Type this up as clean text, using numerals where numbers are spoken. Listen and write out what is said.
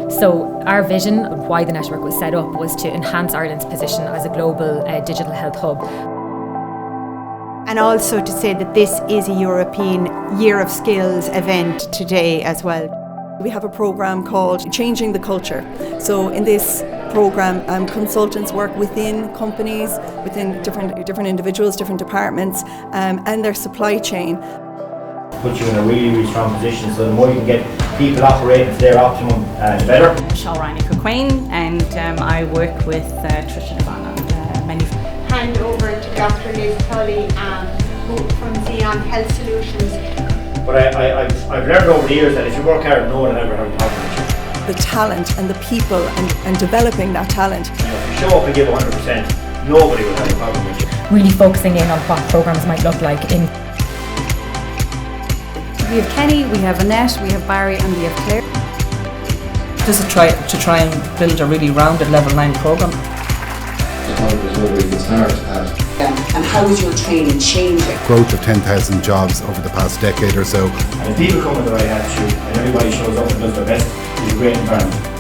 So our vision of why the network was set up was to enhance Ireland's position as a global digital health hub. And also to say that this is a European Year of Skills event today as well. We have a programme called Changing the Culture. So in this programme, consultants work within companies, within different individuals, different departments, and their supply chain. Put you in a really, really strong position, so the more you can get people operating to their optimum, the better. Queen, and I work with Tricia Devon on manufacturing. Hand over to Dr. Liz Tully from Xeon Health Solutions. But I've learned over the years that if you work hard, no one will ever have a problem with you. The talent and the people and developing that talent. You know, if you show up and give 100%, nobody will have a problem with you. Really focusing in on what programmes might look like in. We have Kenny, we have Annette, we have Barry, and we have Claire. This is to try and build a really rounded level 9 programme. And how is your training changing? Growth of 10,000 jobs over the past decade or so. And if people come with the right attitude and everybody shows up and does their best, it's a great environment.